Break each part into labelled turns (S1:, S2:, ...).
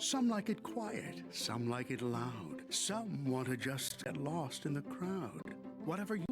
S1: Some like it quiet, some like it loud. Some want to just get lost in the crowd. Whatever you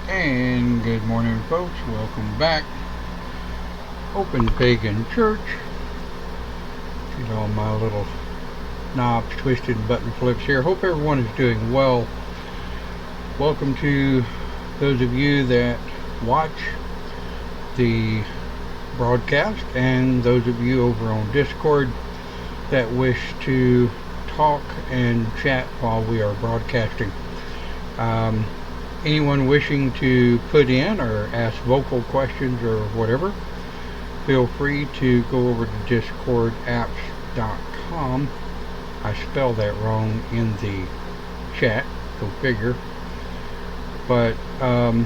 S2: And good morning, folks. Welcome back. Open Pagan Church. See all my little knobs twisted and button flips here. Hope everyone is doing well. Welcome to those of you that watch the broadcast and those of you over on Discord that wish to talk and chat while we are broadcasting. Anyone wishing to put in or ask vocal questions or whatever, feel free to go over to discordapps.com. I spelled that wrong in the chat, go figure. But, oh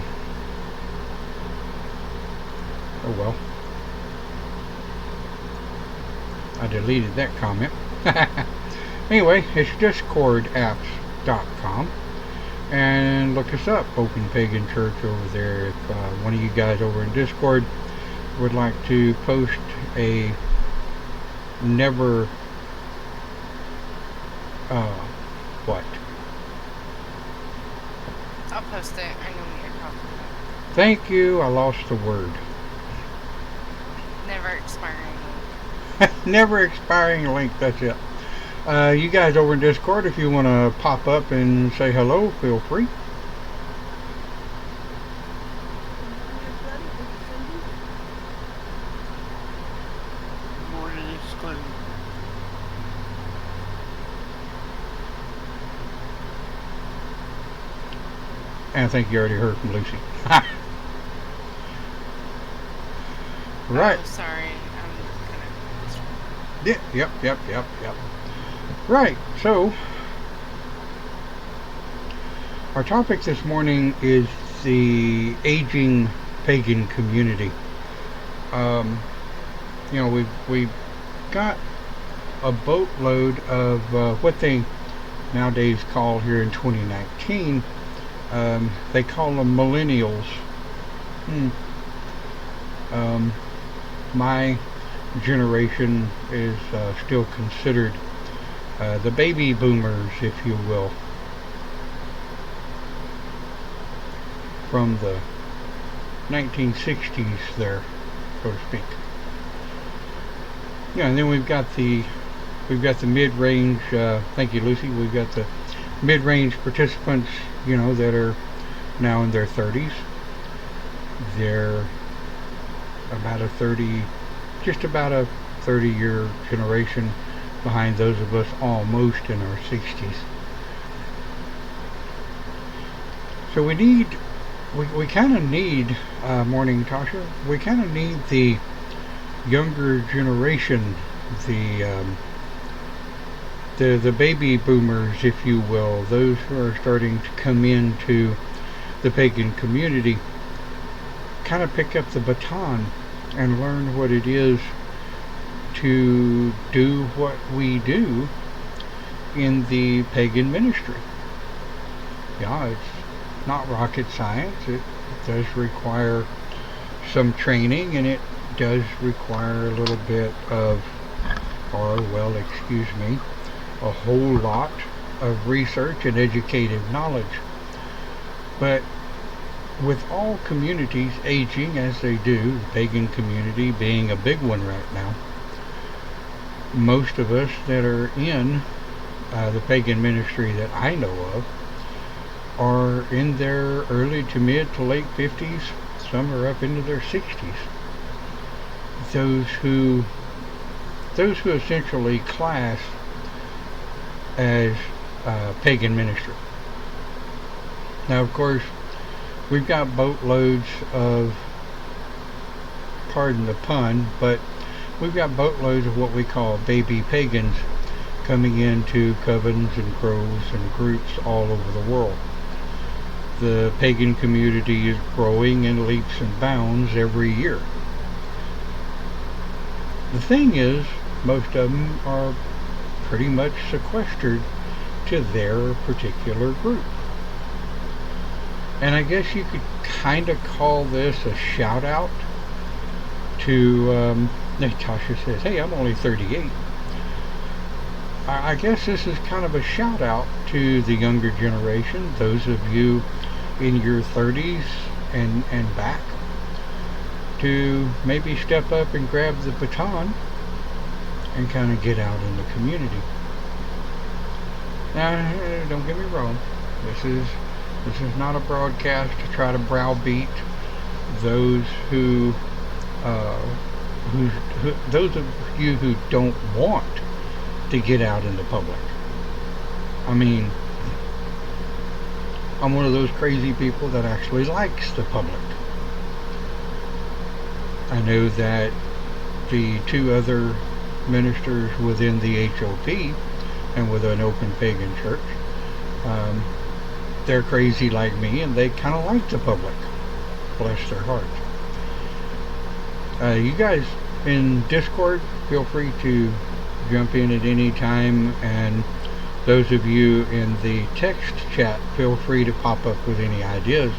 S2: well. I deleted that comment. Anyway, it's discordapps.com. And look us up, Open Pagan Church over there. If one of you guys over in Discord would like to post a never what?
S3: I'll post it. I know what you're talking about.
S2: Thank you. I lost the word.
S3: Never expiring.
S2: Never expiring link. That's it. You guys over in Discord, if you want to pop up and say hello, feel free.
S4: Good morning, it's Clinton.
S2: And I think you already heard from Lucy. Right.
S3: Oh, sorry.
S2: Yeah, yep. Right, so our topic this morning is the aging pagan community. You know, we've got a boatload of what they nowadays call here in 2019. They call them millennials. My generation is still considered the baby boomers, if you will, from the 1960s there, so to speak. Yeah, and then we've got the mid-range. Thank you, Lucy. We've got the mid-range participants, you know, that are now in their 30s. They're just about a 30-year generation behind those of us almost in our 60s. So we kind of need, morning Tasha, we kind of need the younger generation, the the baby boomers, if you will, those who are starting to come into the pagan community, kind of pick up the baton and learn what it is to do what we do in the pagan ministry. Yeah, it's not rocket science. It does require some training, and it does require a little bit of, or well, excuse me, a whole lot of research and educative knowledge. But with all communities aging as they do, the pagan community being a big one right now, most of us that are in the pagan ministry that I know of are in their early to mid to late 50s. Some are up into their 60s. Those who essentially class as pagan ministry. Now, of course, we've got boatloads of, pardon the pun, but we've got boatloads of what we call baby pagans coming into covens and groves and groups all over the world. The pagan community is growing in leaps and bounds every year. The thing is, most of them are pretty much sequestered to their particular group. And I guess you could kind of call this a shout out to, Natasha says, hey, I'm only 38. I guess this is kind of a shout out to the younger generation, those of you in your 30s and back, to maybe step up and grab the baton and kind of get out in the community. Now, don't get me wrong, this is not a broadcast to try to browbeat those those of you who don't want to get out in the public. I mean, I'm one of those crazy people that actually likes the public. I know that the two other ministers within the HOP and with an open pagan church, they're crazy like me, and they kind of like the public. Bless their hearts. You guys in Discord, feel free to jump in at any time, and those of you in the text chat, feel free to pop up with any ideas.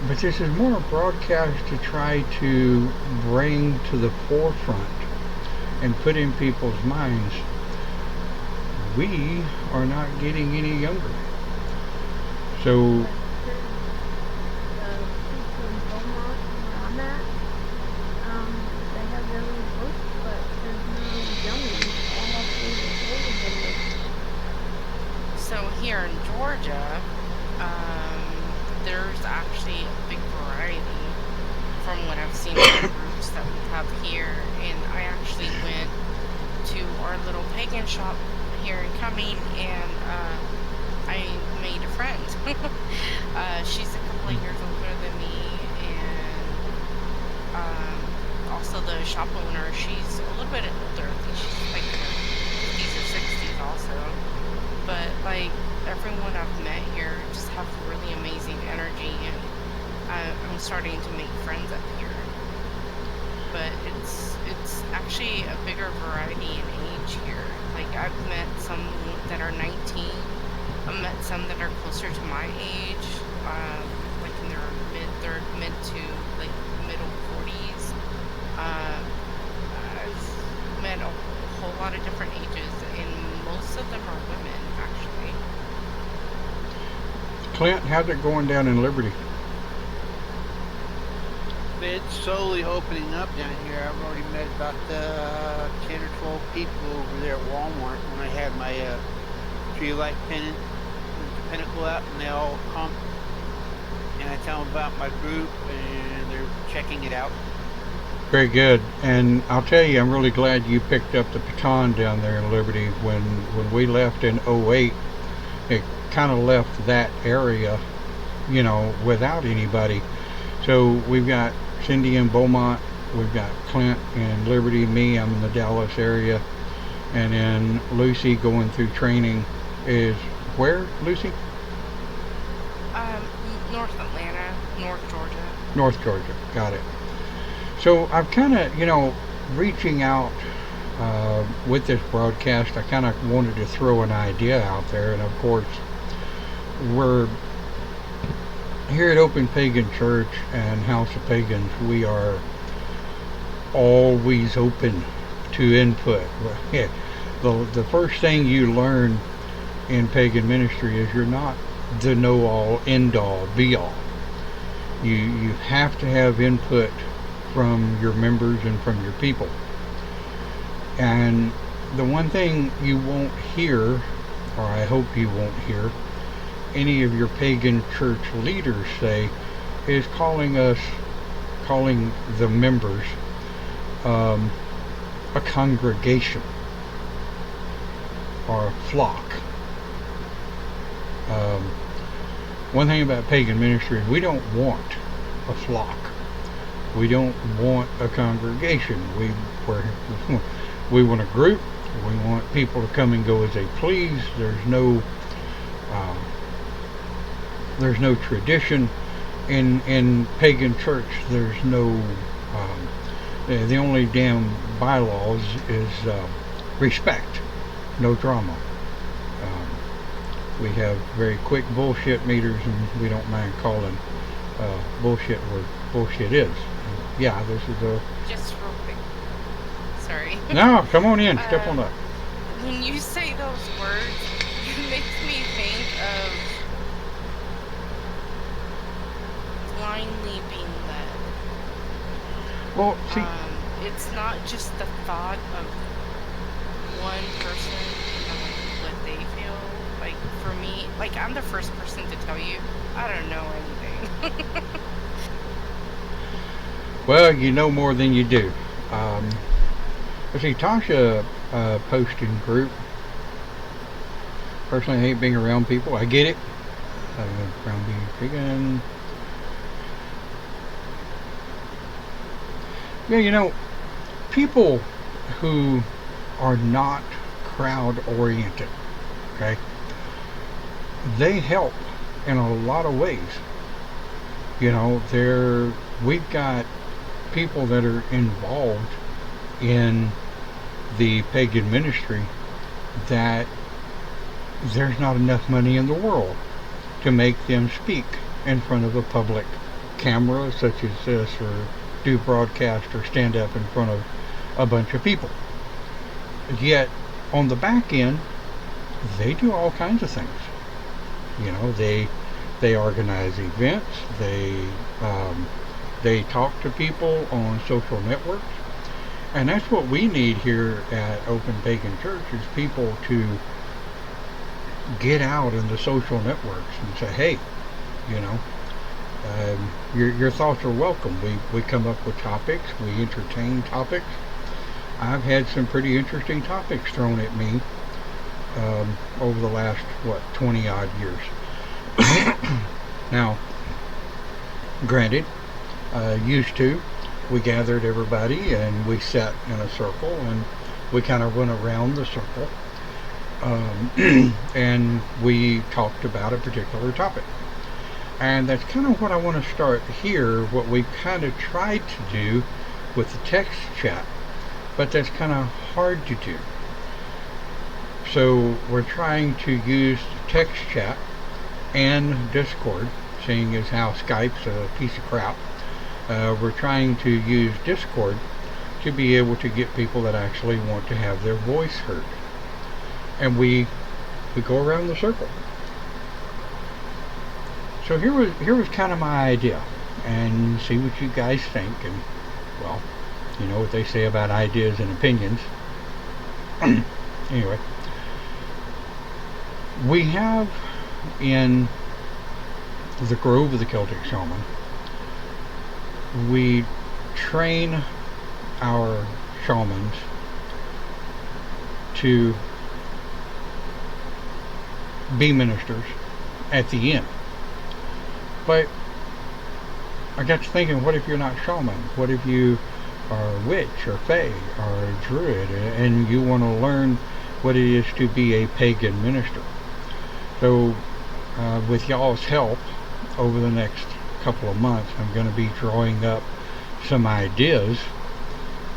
S2: But this is more a broadcast to try to bring to the forefront and put in people's minds, we are not getting any younger. So
S3: here in Georgia, there's actually a big variety from what I've seen in the groups that we have here. And I actually went to our little pagan shop here in Cumming, and I made a friend. She's a couple of years older than me, and also the shop owner, she's a little bit older. I think she's like in her 50s or 60s also. But like everyone I've met here just have really amazing energy, and I'm starting to make friends up here. But it's actually a bigger variety in age here. Like I've met some that are 19. I've met some that are closer to my age, like in their mid to like middle 40s. I've met a whole lot of different ages, and most of them are women, actually.
S2: Clint, how's it going down in Liberty?
S4: It's slowly opening up down here. I've already met about 10 or 12 people over there at Walmart when I had my tree light pinnacle out, and they all come and I tell them about my group, and they're checking it out.
S2: Very good. And I'll tell you, I'm really glad you picked up the baton down there in Liberty. When we left in 08, it kind of left that area, you know, without anybody. So we've got Cindy in Beaumont, we've got Clint in Liberty, me, I'm in the Dallas area, And then Lucy going through training is where, Lucy?
S3: North Atlanta, North Georgia.
S2: North Georgia, got it. So I'm kind of, reaching out with this broadcast. I kind of wanted to throw an idea out there, and of course, we're here at Open Pagan Church and House of Pagans. We are always open to input. The first thing you learn in pagan ministry is you're not the know-all, end-all, be-all. You have to have input from your members and from your people. And the one thing you won't hear, or I hope you won't hear, any of your pagan church leaders say is calling the members a congregation or a flock. One thing about pagan ministry is we don't want a flock. We don't want a congregation. We want a group. We want people to come and go as they please. There's no tradition in pagan church. There's no the only damn bylaws is respect, no drama. We have very quick bullshit meters, and we don't mind calling bullshit where bullshit is. Yeah, this is a...
S3: Just real quick. Sorry.
S2: No, come on in. Step on up.
S3: When you say those words, it makes me think of blindly being led.
S2: Well, see...
S3: it's not just the thought of one person and what they feel. Like, for me, like, I'm the first person to tell you, I don't know anything.
S2: Well, you know more than you do. Let's see, Tasha posting group. Personally, I hate being around people. I get it. Around being pagan. Yeah, people who are not crowd oriented, okay, they help in a lot of ways. We've got people that are involved in the pagan ministry that there's not enough money in the world to make them speak in front of a public camera such as this, or do broadcast, or stand up in front of a bunch of people. Yet on the back end, they do all kinds of things. They organize events. They talk to people on social networks, and that's what we need here at Open Pagan Church, is people to get out in the social networks and say, hey, your thoughts are welcome. We come up with topics. We entertain topics. I've had some pretty interesting topics thrown at me over the last 20 odd years. Now, granted, we gathered everybody and we sat in a circle and we kind of went around the circle, and we talked about a particular topic. And that's kind of what I want to start here, what we kind of tried to do with the text chat, but that's kind of hard to do. So we're trying to use text chat and Discord, seeing as how Skype's a piece of crap. We're trying to use Discord to be able to get people that actually want to have their voice heard. And we go around the circle. So here was kind of my idea, and see what you guys think. And well, you know what they say about ideas and opinions. Anyway, we have in the Grove of the Celtic Shaman, we train our shamans to be ministers at the end. But I got to thinking, what if you're not shaman? What if you or witch or fae or a druid, and you want to learn what it is to be a pagan minister. So with y'all's help over the next couple of months, I'm going to be drawing up some ideas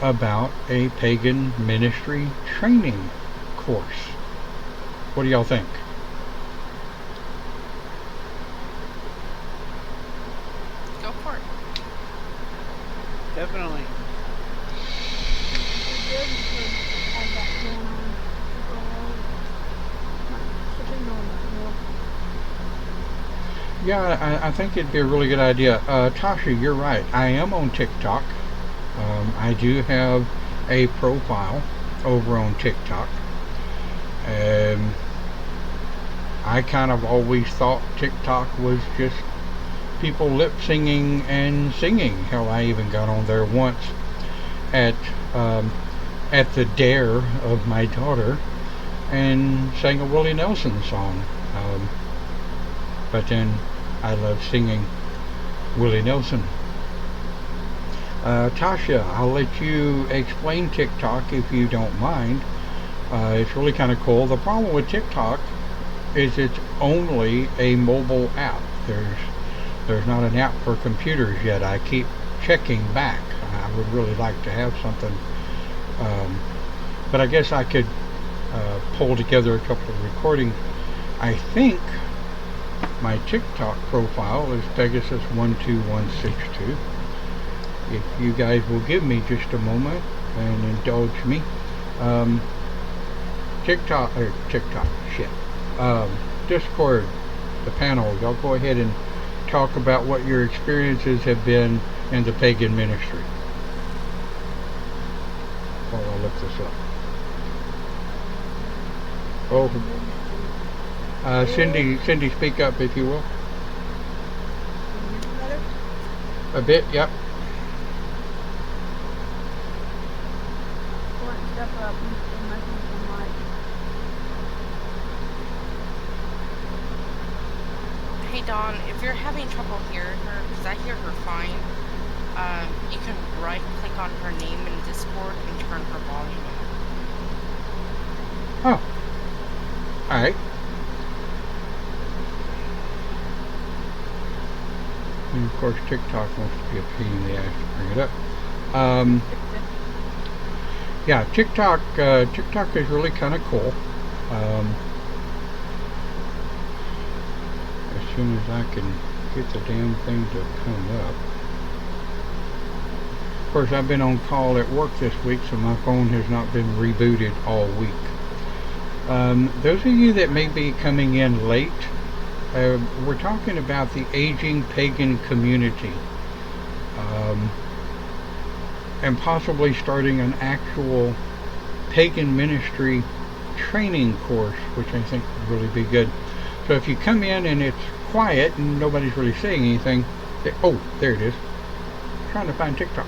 S2: about a pagan ministry training course. What do y'all think?
S3: Go for it.
S4: Definitely.
S2: Yeah, I think it'd be a really good idea. Tasha, you're right. I am on TikTok. I do have a profile over on TikTok. I kind of always thought TikTok was just people lip singing and singing. Hell, I even got on there once at the dare of my daughter and sang a Willie Nelson song. But then I love singing Willie Nelson. Tasha, I'll let you explain TikTok if you don't mind. It's really kind of cool. The problem with TikTok is it's only a mobile app. There's not an app for computers yet. I keep checking back. I would really like to have something, but I guess I could pull together a couple of recordings. I think my TikTok profile is Pegasus12162. If you guys will give me just a moment and indulge me. Discord, the panel, y'all go ahead and talk about what your experiences have been in the pagan ministry. While I look this up. Cindy, speak up if you will. A bit, yep.
S3: Hey Dawn, if you're having trouble hearing her, because I hear her fine, you can right click on her name in Discord and turn her volume up.
S2: Oh. Alright. And of course TikTok wants to be a pain in the ass to bring it up. Yeah, TikTok is really kind of cool. As soon as I can get the damn thing to come up. Of course, I've been on call at work this week, so my phone has not been rebooted all week. Those of you that may be coming in late, we're talking about the aging pagan community. And possibly starting an actual pagan ministry training course, which I think would really be good. So if you come in and it's quiet and nobody's really saying anything, oh, there it is. I'm trying to find TikTok.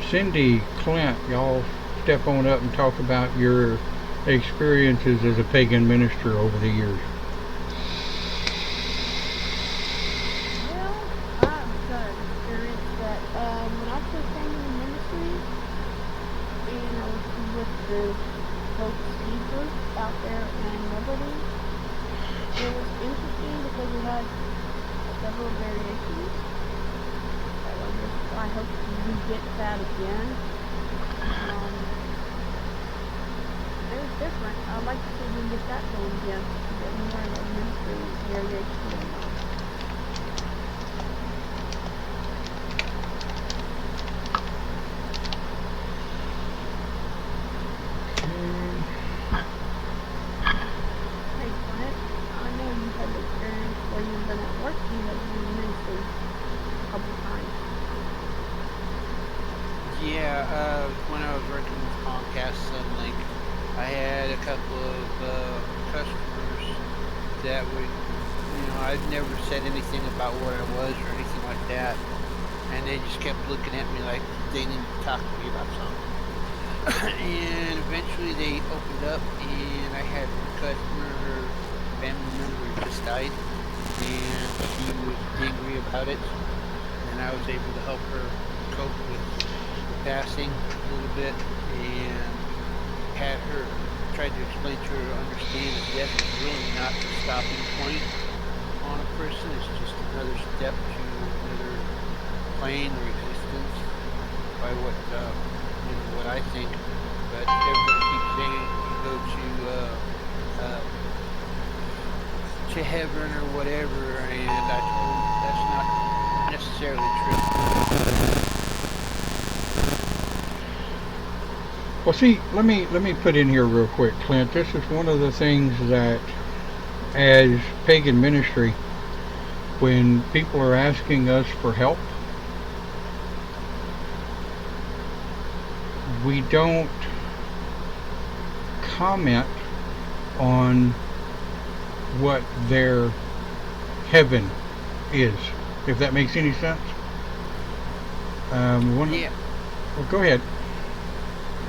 S2: Cindy, Clint, y'all step on up and talk about your experiences as a pagan minister over the years.
S4: When I was working with Comcast Sunlink, I had a couple of customers that would, I'd never said anything about what I was or anything like that, and they just kept looking at me like they needed to talk to me about something. And eventually they opened up, and I had a customer, her family member just died, and she was angry about it, and I was able to help her cope with the passing a little bit, and had her tried to explain to her to understand that death is really not the stopping point on a person. It's just another step to another plane or existence by what I think. But everybody keeps saying you go to heaven or whatever, and I told them that's not necessarily true.
S2: Well, see, let me put in here real quick, Clint. This is one of the things that, as pagan ministry, when people are asking us for help, we don't comment on what their heaven is, if that makes any sense.
S4: Yeah.
S2: Well, go ahead.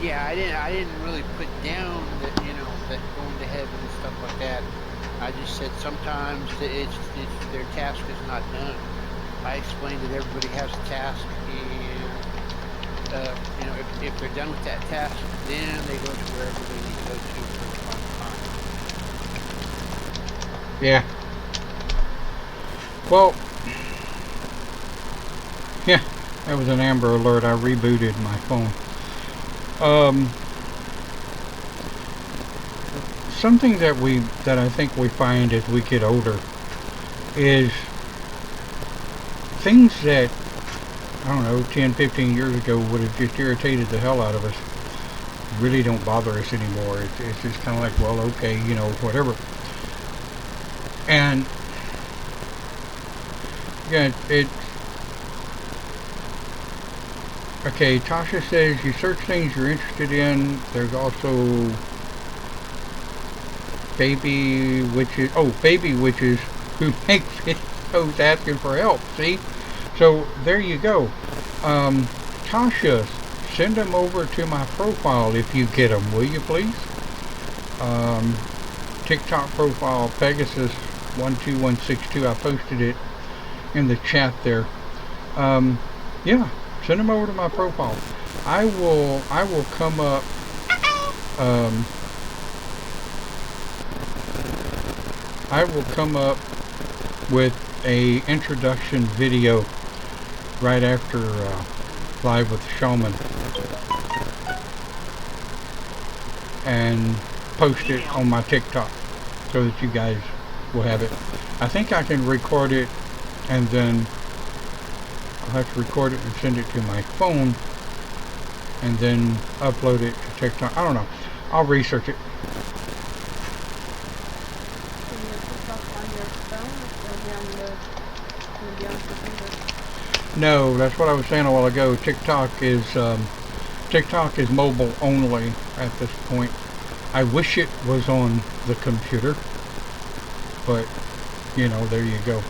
S4: Yeah, I didn't really put down that, that going to heaven and stuff like that. I just said sometimes that it's their task is not done. I explained that everybody has a task, and if they're done with that task, then they go to wherever they need to go to for the final time.
S2: Yeah. Well, yeah, that was an Amber Alert. I rebooted my phone. Something that I think we find as we get older is things that, I don't know, 10, 15 years ago would have just irritated the hell out of us really don't bother us anymore. It's just kind of like, well, okay, whatever. And yeah, okay, Tasha says you search things you're interested in. There's also baby witches who make videos asking for help. See? So there you go. Tasha, send them over to my profile if you get them, will you please? TikTok profile Pegasus12162. I posted it in the chat there. Yeah, send them over to my profile. I will come up with a introduction video right after Live with the Shaman, and post it on my TikTok so that you guys will have it. I think I can record it, and then I'll have to record it and send it to my phone and then upload it to TikTok. I don't know. I'll research it. No, that's what I was saying a while ago. TikTok is mobile only at this point. I wish it was on the computer, but there you go.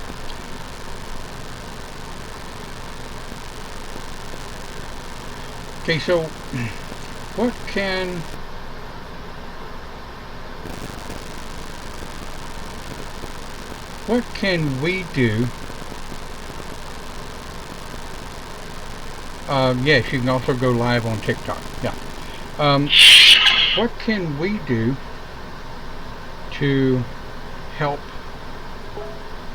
S2: Okay, so what can we do? Yes, you can also go live on TikTok. Yeah. What can we do to help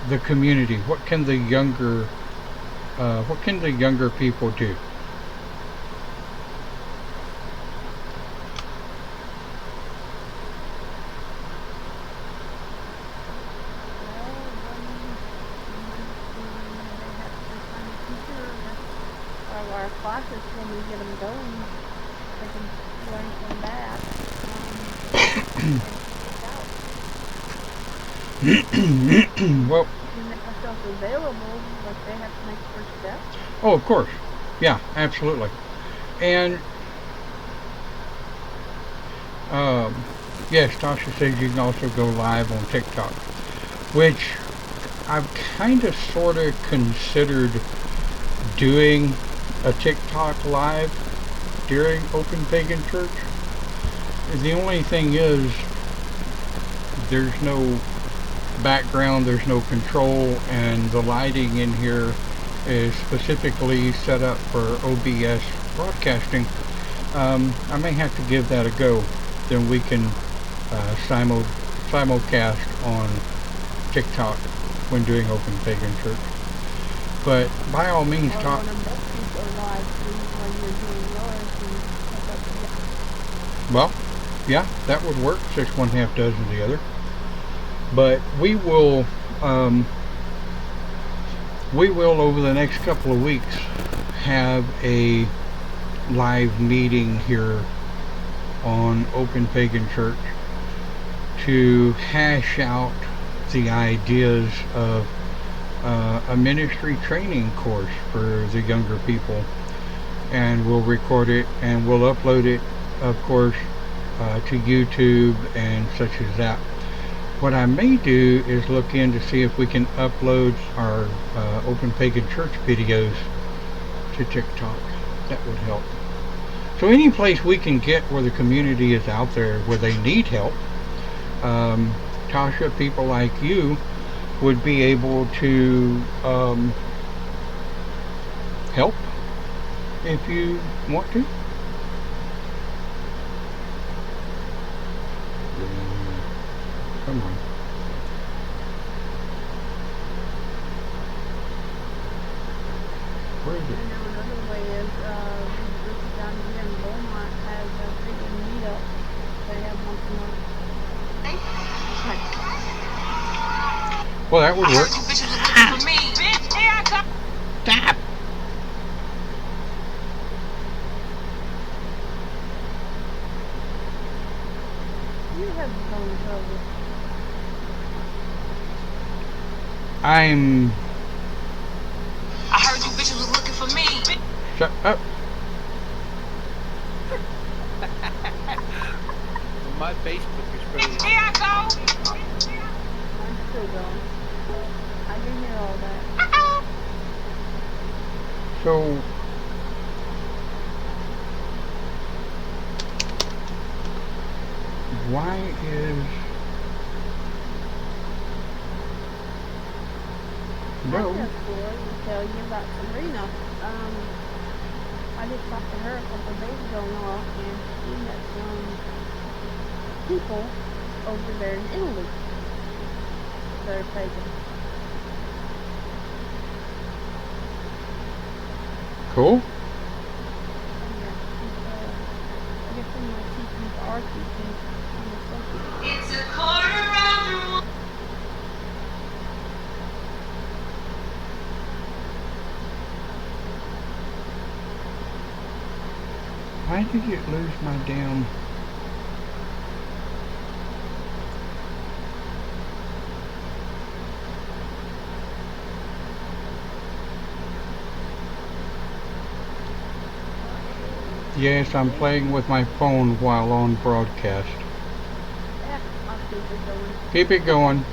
S2: the community? What can the younger people do?
S5: Classes when we get them going, they can learn from that.
S2: Well,
S5: make ourselves available, but they have to make the first step.
S2: Oh, of course. Yeah, absolutely. And yes, Tasha says you can also go live on TikTok, which I've kind of sort of considered doing a TikTok live during Open Pagan Church. The only thing is there's no background, there's no control, and the lighting in here is specifically set up for OBS broadcasting, I may have to give that a go. Then we can simulcast on TikTok when doing Open Pagan Church. But by all means, talk. Well, yeah, that would work. 6 1/2 dozen the other. But we will over the next couple of weeks have a live meeting here on Open Pagan Church to hash out the ideas of a ministry training course for the younger people, and we'll record it and we'll upload it, of course, to YouTube and such as that. What I may do is look in to see if we can upload our Open Pagan Church videos to TikTok. That would help. So any place we can get where the community is out there, where they need help, Tasha, people like you would be able to help if you want to. Come on. Where is it?
S5: I know another way is this down here in Beaumont has a big meetup. They have once a month.
S2: Well, that would work.
S6: Stop!
S5: You have phone trouble.
S2: I'm...
S6: I heard you bitches was looking for me.
S2: Shut up.
S4: My Facebook is pretty.
S6: Here I go.
S5: I'm still going. I can hear all that.
S2: So... why is...
S5: I'm
S2: No.
S5: here for to tell you about Sabrina. I just talked to her a couple of days ago now, and she met some people over there in Italy that are pagan.
S2: Cool.
S5: Yeah, I guess some of my teachings are teaching.
S6: It's a quarter after one.
S2: Why did it lose my damn... Yes, I'm playing with my phone while on broadcast.
S5: Yeah, I'll keep it going.
S2: Keep it going.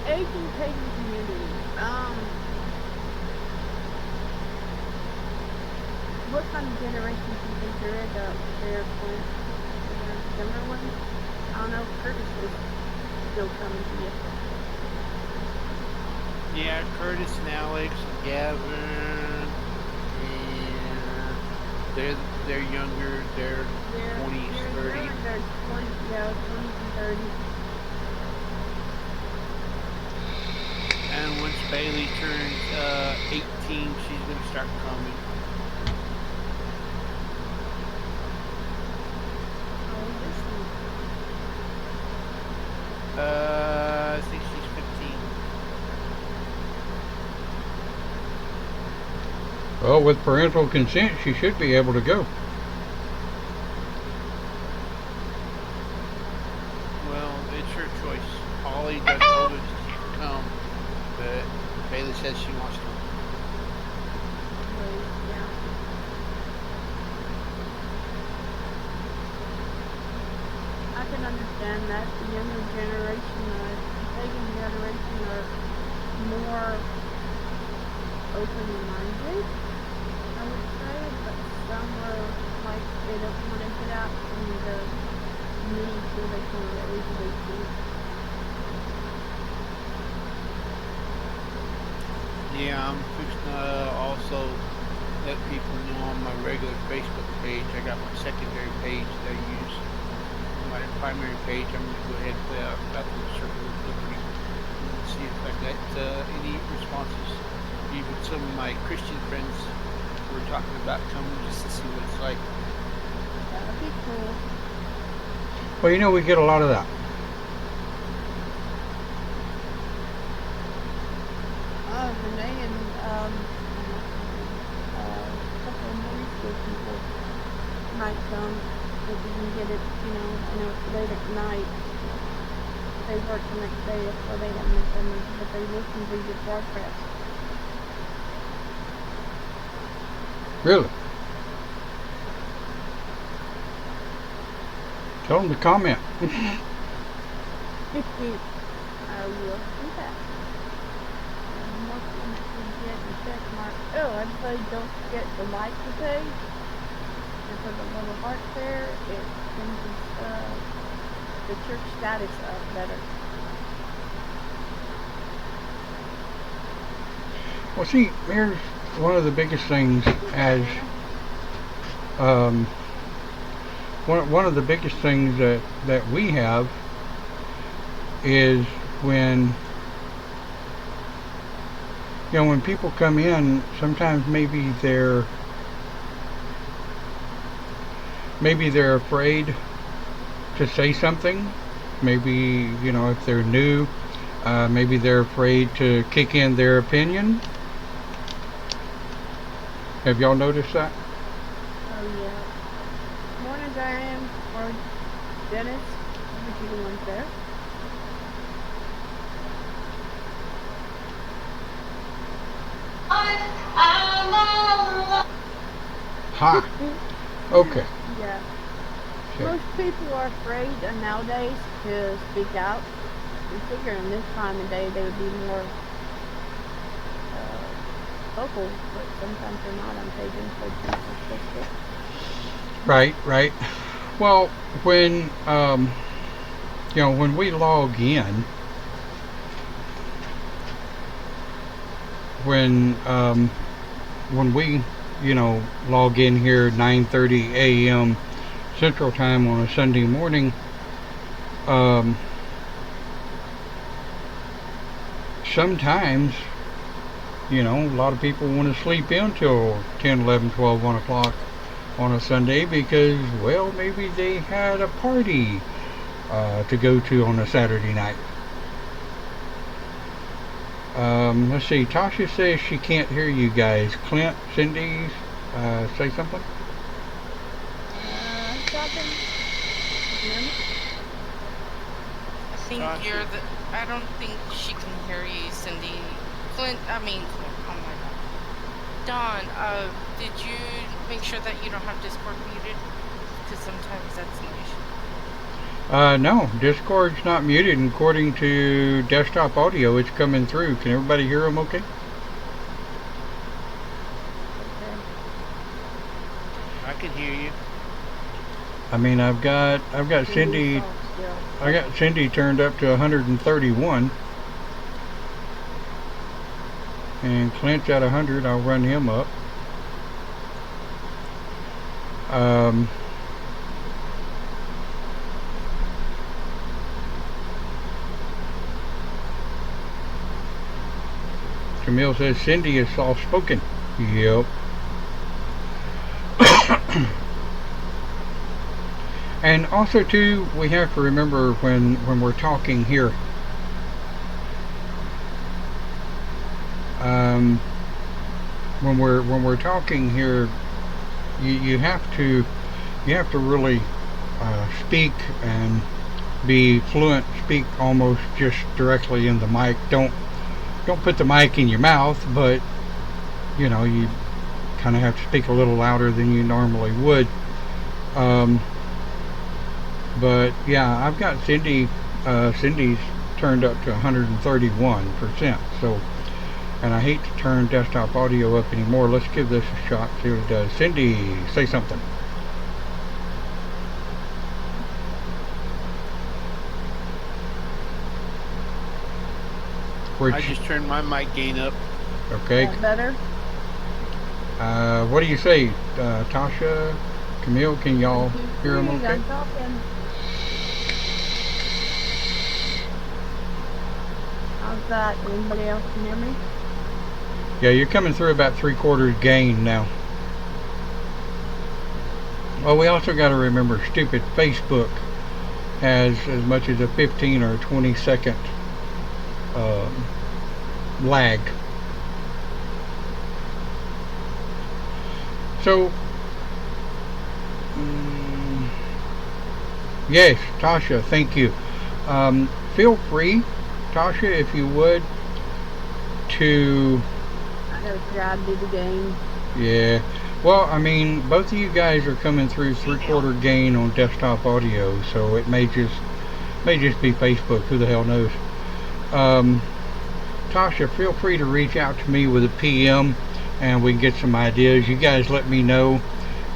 S5: Aging Pagan community. What kind of generation do you think there is out there, Clint? Is there a similar one? I don't know. Curtis is still coming to you.
S4: Yeah, Curtis and Alex and Gavin, and they're younger. They're 20s, 30s.
S5: They're 20s, yeah, 20s and 30s.
S4: And once Bailey turns 18, she's gonna start coming. I think she's 15.
S2: Well, with parental consent, she should be able to go.
S4: Well, it's her choice. Holly does told her she can come, but Bailey says she wants to.
S5: Yeah. I can understand that the younger generation, the pagan generation, are more open-minded, I would say, but some are like they don't want to get out from the meetings here, they come at least a week too.
S4: Yeah, I'm fixing to also let people know on my regular Facebook page. I got my secondary page that I use. On my primary page, I'm going to go ahead and put out about the Circle of Liberty and see if I get any responses. Even some of my Christian friends were talking about coming just to see what it's like.
S5: That'd be cool.
S2: Well, you know, we get a lot of that.
S5: Renee and a couple of morning school people might come if we can get it, you know, I know it's late at night. They work the next day, so they don't miss them, but they listen to your broadcast.
S2: Really? Tell them to comment.
S5: I will do that. More comments we get and check mark. Oh, everybody don't forget to like the page. And put the little heart there. It brings the church status up better.
S2: Well, see, here's one of the biggest things as one of the biggest things that we have is when, you know, when people come in, sometimes maybe they're afraid to say something. Maybe, you know, if they're new, maybe they're afraid to kick in their opinion. Have y'all noticed that?
S5: Oh yeah. Morning, Diane or Dennis. Would you the ones there?
S2: Hi. Okay.
S5: Yeah.
S2: Okay.
S5: Most people are afraid nowadays to speak out. We figure in this time of day they would be more vocal, but sometimes they're not on pagan, so people
S2: Right, right. Well, when you know, when we log in, when we, you know, log in here 9:30 a.m. Central Time on a Sunday morning, sometimes, you know, a lot of people want to sleep in till 10, 11, 12, 1 o'clock on a Sunday because, well, maybe they had a party to go to on a Saturday night. Let's see, Tasha says she can't hear you guys. Clint, Cindy, say something?
S5: talking.
S3: I think you're the. I don't think she can hear you, Cindy. Clint, oh my God. Don, did you make sure that you don't have Discord muted? Because sometimes that's an issue.
S2: No, Discord's not muted, and according to desktop audio, it's coming through. Can everybody hear them okay?
S4: I can hear you.
S2: I mean, I've got Cindy, I got Cindy turned up to 131, and Clint's at 100. I'll run him up. Camille says Cindy is soft-spoken. Yep. And also too, we have to remember when we're talking here, when we're talking here, you have to really speak and be fluent. Speak almost just directly in the mic. Don't put the mic in your mouth, but you know, you kind of have to speak a little louder than you normally would. But yeah, I've got Cindy's turned up to 131%. So, and I hate to turn desktop audio up anymore. Let's give this a shot, see what it does. Cindy, say something.
S4: I just turned my mic gain up.
S2: Okay.
S5: That better?
S2: What do you say, Tasha, Camille? Can y'all hear them okay?
S5: I'm talking. How's that? Anybody else can hear me?
S2: Yeah, you're coming through about 3/4 gain now. Well, we also got to remember, stupid Facebook has as much as a 15 or 20 second lag. So, yes, Tasha, thank you. Feel free, Tasha, if you would, to...
S5: I never forgot to do the game.
S2: Yeah. Well, I mean, both of you guys are coming through 3/4 gain on desktop audio, so it may just be Facebook. Who the hell knows? Tasha, feel free to reach out to me with a PM, and we can get some ideas. You guys let me know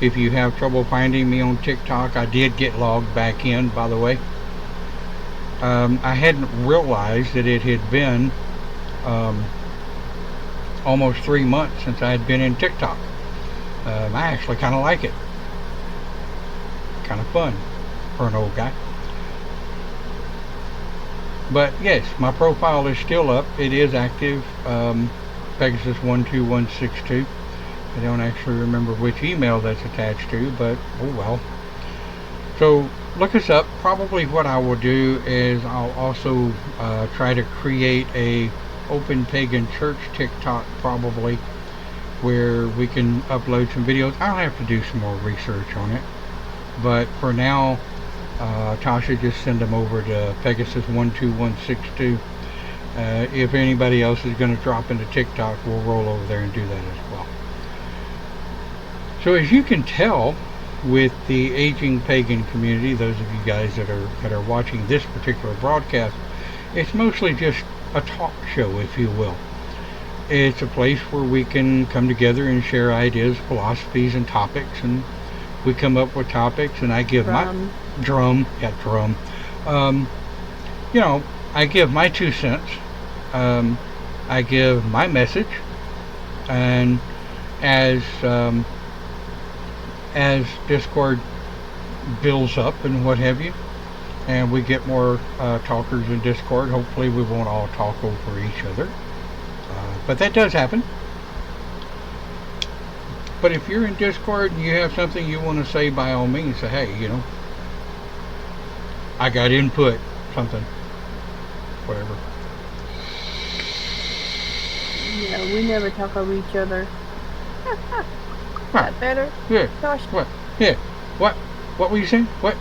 S2: if you have trouble finding me on TikTok. I did get logged back in, by the way. I hadn't realized that it had been almost 3 months since I had been in TikTok. I actually kind of like it. Kind of fun for an old guy. But yes, my profile is still up. It is active. Pegasus 12162. I don't actually remember which email that's attached to, but oh well. So look us up. Probably what I will do is I'll also try to create a Open Pagan Church TikTok, probably, where we can upload some videos. I'll have to do some more research on it, but for now, Tasha, just send them over to Pegasus 12162. If anybody else is going to drop into TikTok, we'll roll over there and do that as well. So as you can tell, with the Aging Pagan community, those of you guys that are watching this particular broadcast, it's mostly just a talk show, if you will. It's a place where we can come together and share ideas, philosophies, and topics, and we come up with topics, and I give my drum. You know, I give my 2 cents. I give my message, and as Discord builds up and what have you, and we get more talkers in Discord, hopefully we won't all talk over each other. But that does happen. But if you're in Discord and you have something you want to say, by all means, say, hey, you know, I got input, something, whatever.
S5: Yeah, we never talk over each other. Is that better?
S2: Yeah.
S5: Gosh.
S2: What? Yeah. What were you saying? What?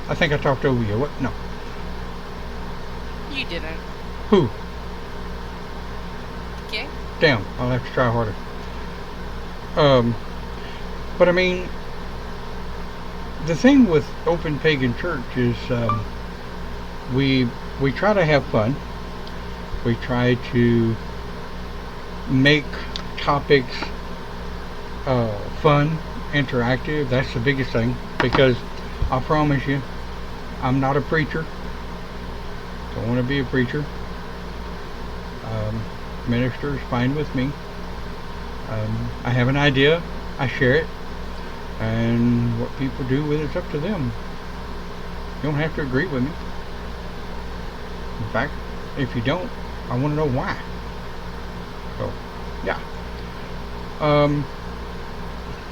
S2: I think I talked over you. What? No.
S3: You didn't.
S2: Who?
S3: Okay.
S2: Damn, I'll have to try harder. But I mean, the thing with Open Pagan Church is we try to have fun. We try to make topics fun, interactive. That's the biggest thing, because I promise you, I'm not a preacher. Don't want to be a preacher. Minister is fine with me. I have an idea, I share it, and what people do with it's up to them. You don't have to agree with me. In fact, if you don't, I want to know why. So, yeah.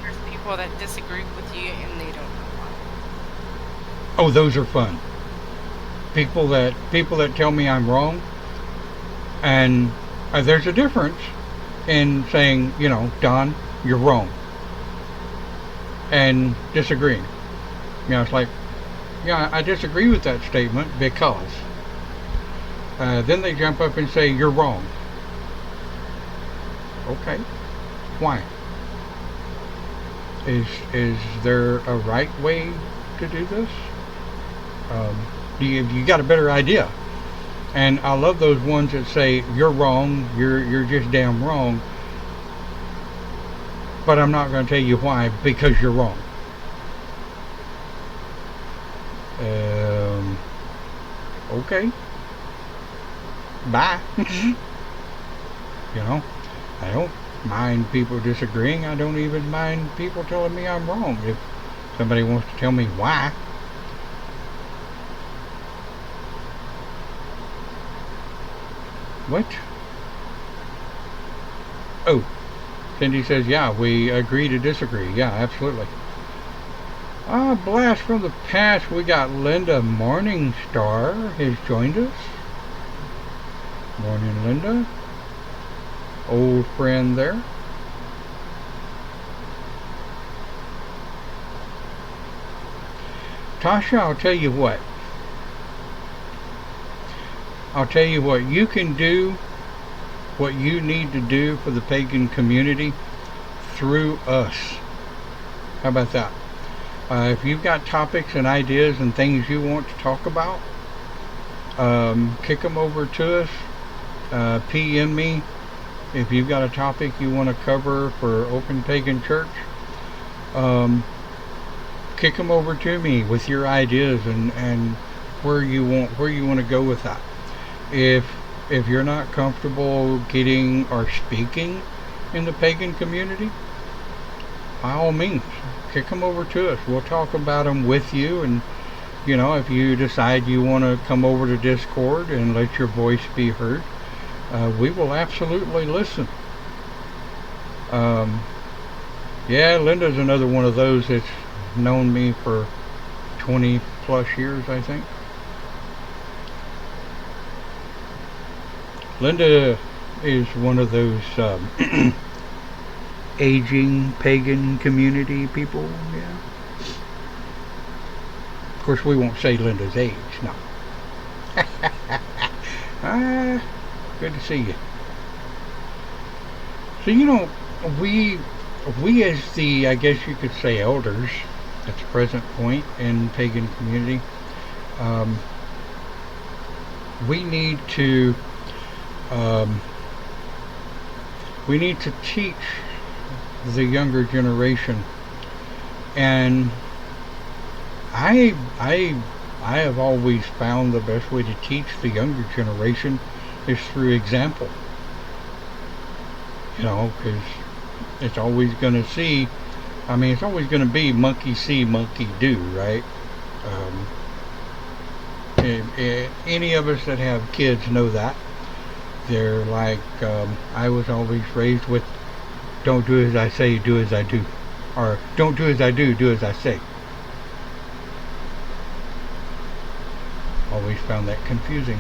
S3: There's people that disagree with you and they don't know why.
S2: Oh, those are fun. People that tell me I'm wrong, and there's a difference in saying, you know, Don, you're wrong, and disagreeing. You know, it's like, yeah, I disagree with that statement because. Then they jump up and say, you're wrong. Okay. Why? Is there a right way to do this? You got a better idea? And I love those ones that say, you're wrong, you're just damn wrong, but I'm not going to tell you why, because you're wrong. Okay. Bye. You know, I don't mind people disagreeing. I don't even mind people telling me I'm wrong. If somebody wants to tell me why. What? Oh, Cindy says, yeah, we agree to disagree. Yeah, absolutely. Blast from the past. We got Linda Morningstar has joined us. Morning, Linda. Old friend there. Tasha, I'll tell you what. You can do what you need to do for the pagan community through us. How about that? If you've got topics and ideas and things you want to talk about, kick them over to us. PM me if you've got a topic you want to cover for Open Pagan Church. Kick them over to me with your ideas and where you want to go with that. If you're not comfortable getting or speaking in the pagan community, by all means, kick them over to us. We'll talk about them with you, and if you decide you want to come over to Discord and let your voice be heard, we will absolutely listen. Yeah, Linda's another one of those that's known me for 20 plus years, I think. Linda is one of those aging pagan community people, yeah. Of course, we won't say Linda's age, no. Good to see you. So, we as the, I guess you could say, elders at the present point in pagan community, we need to teach the younger generation, and I have always found the best way to teach the younger generation is through example. Because it's always going to it's always going to be monkey see, monkey do, right? Any of us that have kids know that. They're like, I was always raised with, don't do as I say, do as I do. Or, don't do as I do as I say. Always found that confusing.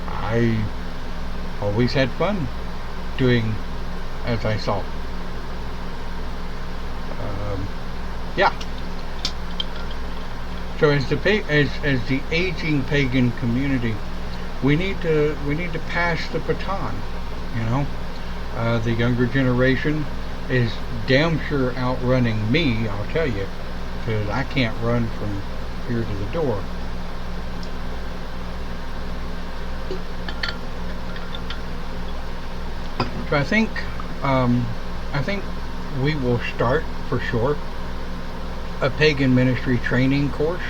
S2: I always had fun doing as I saw. Yeah. So as the aging pagan community, we need to pass the baton. The younger generation is damn sure outrunning me. I'll tell you, because I can't run from here to the door. So I think we will start for sure a pagan ministry training course,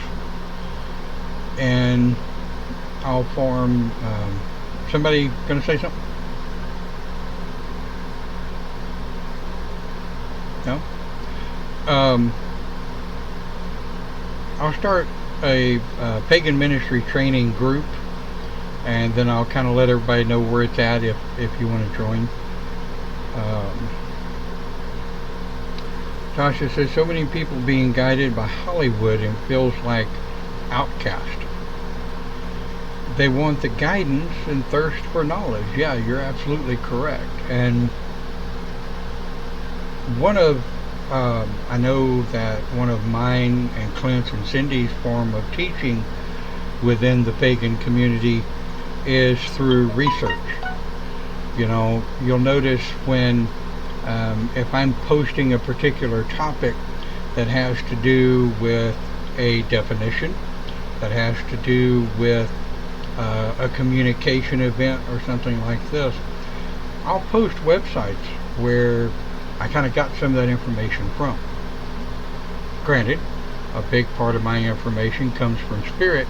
S2: and I'll form. Somebody gonna say something? No. I'll start a pagan ministry training group, and then I'll kind of let everybody know where it's at if you want to join. Tasha says, so many people being guided by Hollywood and feels like outcast. They want the guidance and thirst for knowledge. Yeah, you're absolutely correct. And I know that one of mine and Clint's and Cindy's form of teaching within the pagan community is through research. You'll notice when if I'm posting a particular topic that has to do with a definition, that has to do with a communication event or something like this, I'll post websites where I kind of got some of that information from. Granted, a big part of my information comes from spirit,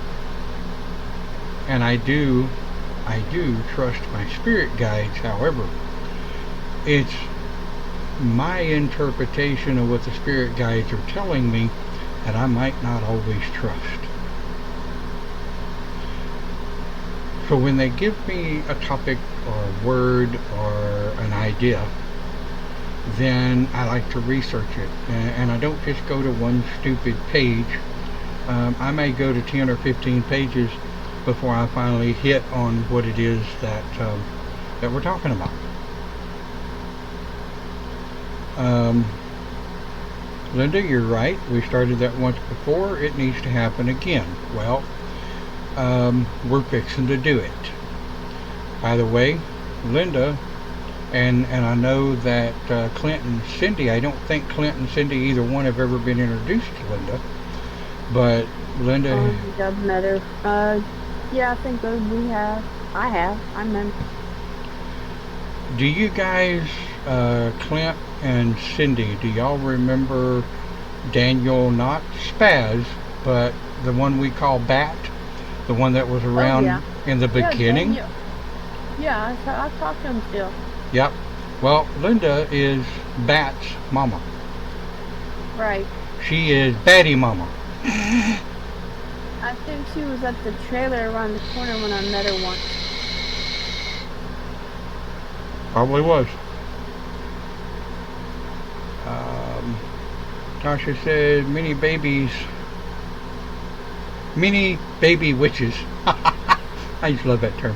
S2: and I do trust my spirit guides. However, it's my interpretation of what the spirit guides are telling me that I might not always trust. So when they give me a topic or a word or an idea, then I like to research it, and I don't just go to one stupid page. I may go to 10 or 15 pages before I finally hit on what it is that we're talking about. Linda, you're right. We started that once before. It needs to happen again. Well, we're fixing to do it. By the way, Linda, and I know that Clint and Cindy, I don't think Clint and Cindy, either one, have ever been introduced to Linda. But Linda...
S5: I've met her. Yeah, I think we have. I have. I'm in.
S2: Do you guys, Clint and Cindy, do y'all remember Daniel, not Spaz, but the one we call Bat? The one that was around in the beginning?
S5: Yeah, I talked to him still.
S2: Yep. Well, Linda is Bat's mama.
S5: Right.
S2: She is Batty mama.
S5: I think she was at the trailer around the corner when I met her once.
S2: Probably was. Tasha said, many baby witches. I just love that term.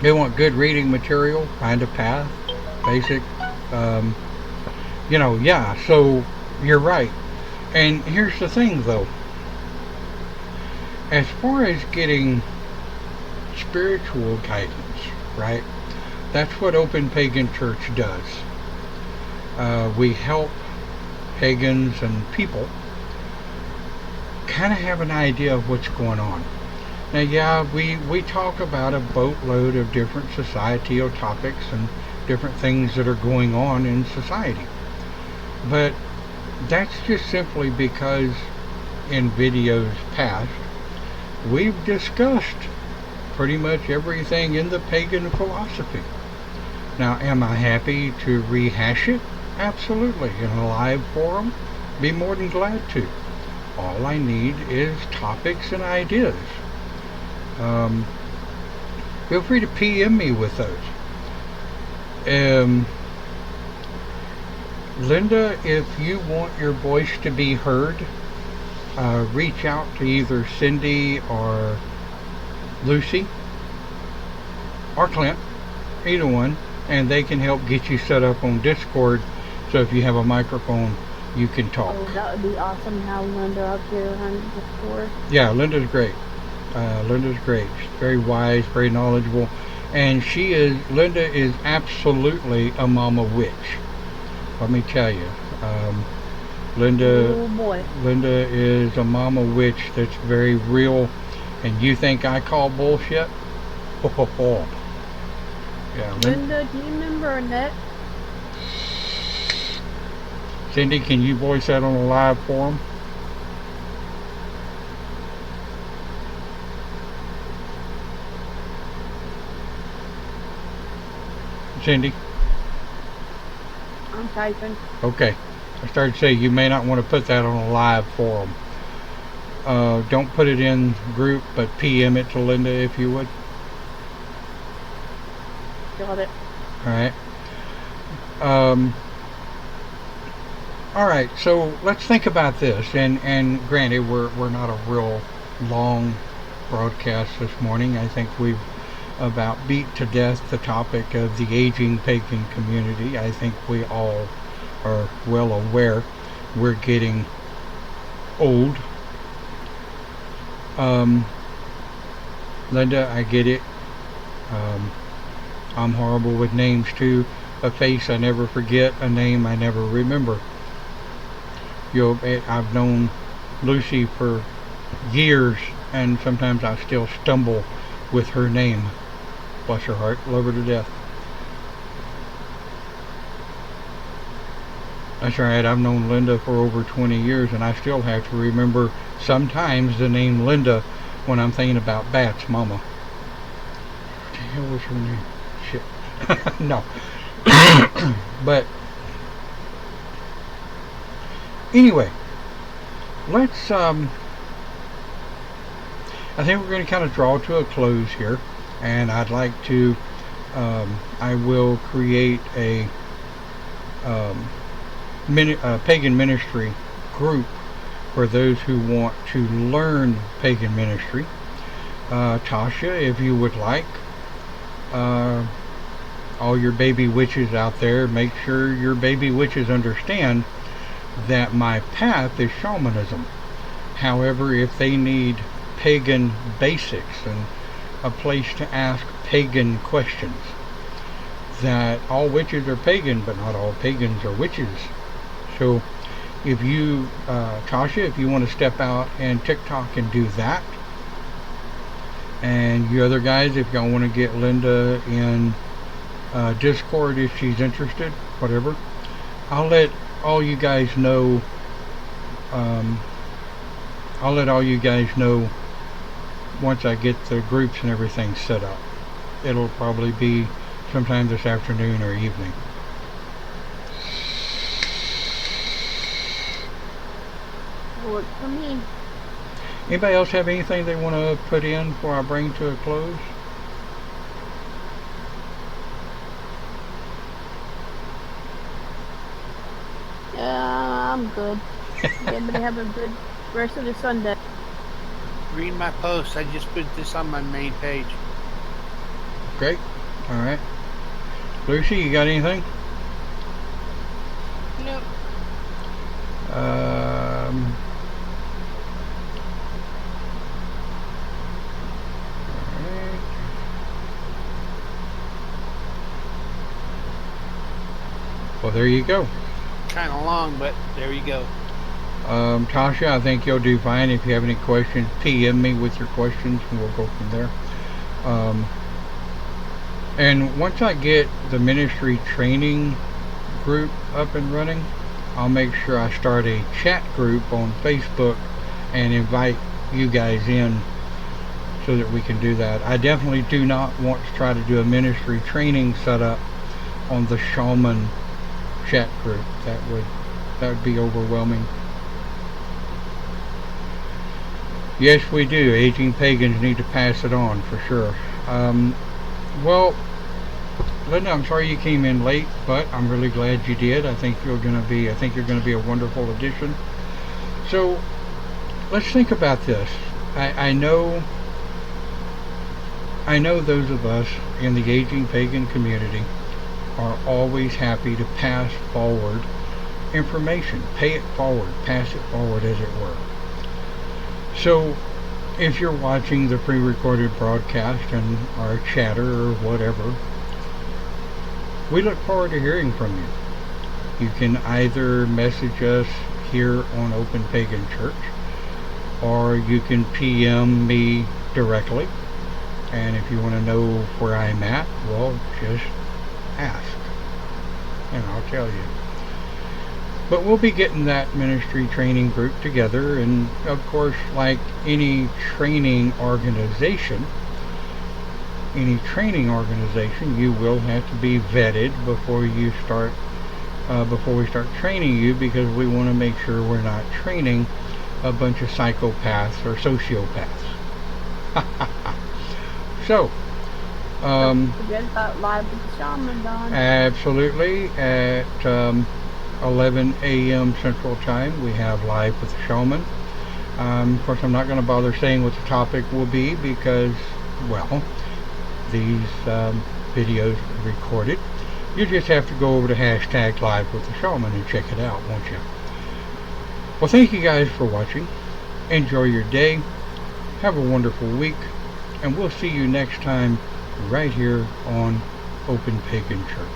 S2: They want good reading material, find a path, basic, yeah, so you're right. And here's the thing, though. As far as getting spiritual guidance, right? That's what Open Pagan Church does. We help pagans and people kind of have an idea of what's going on. Now, yeah, we talk about a boatload of different societal topics and different things that are going on in society. But that's just simply because in videos past, we've discussed pretty much everything in the pagan philosophy. Now, am I happy to rehash it? Absolutely. In a live forum, be more than glad to. All I need is topics and ideas. Feel free to PM me with those. Linda, if you want your voice to be heard, reach out to either Cindy or Lucy or Clint, either one, and they can help get you set up on Discord, so if you have a microphone, you can talk.
S5: Oh, that would be awesome, have Linda up here on Discord.
S2: Yeah, Linda's great. Linda's great. She's very wise, very knowledgeable, and Linda is absolutely a mama witch. Let me tell you, Linda is a mama witch that's very real. And you think I call bullshit? Yeah,
S5: Linda, do you remember Annette?
S2: Cindy, can you voice that on a live forum? Cindy?
S5: I'm typing.
S2: Okay. I started to say you may not want to put that on a live forum. Don't put it in group, but PM it to Linda if you would.
S5: Got it.
S2: Alright. Alright, so let's think about this. And granted, we're not a real long broadcast this morning. I think we've about beat to death the topic of the aging pagan community. I think we all are well aware we're getting old. Linda, I get it. I'm horrible with names too. A face I never forget, a name I never remember. I've known Lucy for years, and sometimes I still stumble with her name. Bless her heart, love her to death. That's right, I've known Linda for over 20 years, and I still have to remember sometimes the name Linda when I'm thinking about Bat's mama. What the hell was her name? Shit. No. But anyway, let's I think we're going to kind of draw to a close here, and I'd like to I will create a pagan ministry group for those who want to learn pagan ministry. Tasha, if you would like, all your baby witches out there, make sure your baby witches understand that my path is shamanism. However, if they need pagan basics and a place to ask pagan questions, that all witches are pagan, but not all pagans are witches. So if you, Tasha, if you want to step out and TikTok and do that, and you other guys, if y'all want to get Linda in Discord if she's interested, whatever, I'll let all you guys know. I'll let all you guys know once I get the groups and everything set up. It'll probably be sometime this afternoon or evening.
S5: Works for me.
S2: Anybody else have anything they want to put in before I bring to a close?
S5: I'm good. Everybody have a good rest of the Sunday.
S4: Read my post. I just put this on my main page.
S2: Great. Alright. Lucy, you got anything?
S3: Nope.
S2: Alright. Well, there you go.
S4: Kind of long, but there you go.
S2: Tasha, I think you'll do fine. If you have any questions, PM me with your questions and we'll go from there. And once I get the ministry training group up and running, I'll make sure I start a chat group on Facebook and invite you guys in so that we can do that. I definitely do not want to try to do a ministry training setup on the shaman chat group. That would be overwhelming. Yes, we do. Aging pagans need to pass it on for sure. Well, Linda, I'm sorry you came in late, but I'm really glad you did. I think you're going to be a wonderful addition. So let's think about this. I know those of us in the aging pagan community are always happy to pass forward information, pay it forward, pass it forward, as it were. So if you're watching the pre-recorded broadcast and our chatter or whatever, we look forward to hearing from you. You can either message us here on Open Pagan Church, or you can PM me directly. And if you want to know where I'm at, well, just ask and I'll tell you. But we'll be getting that ministry training group together, and of course, like any training organization, you will have to be vetted before we start training you, because we want to make sure we're not training a bunch of psychopaths or sociopaths. So
S5: Don't forget about Live with the Shaman, Don.
S2: Absolutely. At 11 a.m. Central Time, we have Live with the Shaman. Of course, I'm not going to bother saying what the topic will be because, well, these videos are recorded. You just have to go over to hashtag Live with the Shaman and check it out, won't you? Well, thank you guys for watching. Enjoy your day. Have a wonderful week. And we'll see you next time right here on Open Pagan Church.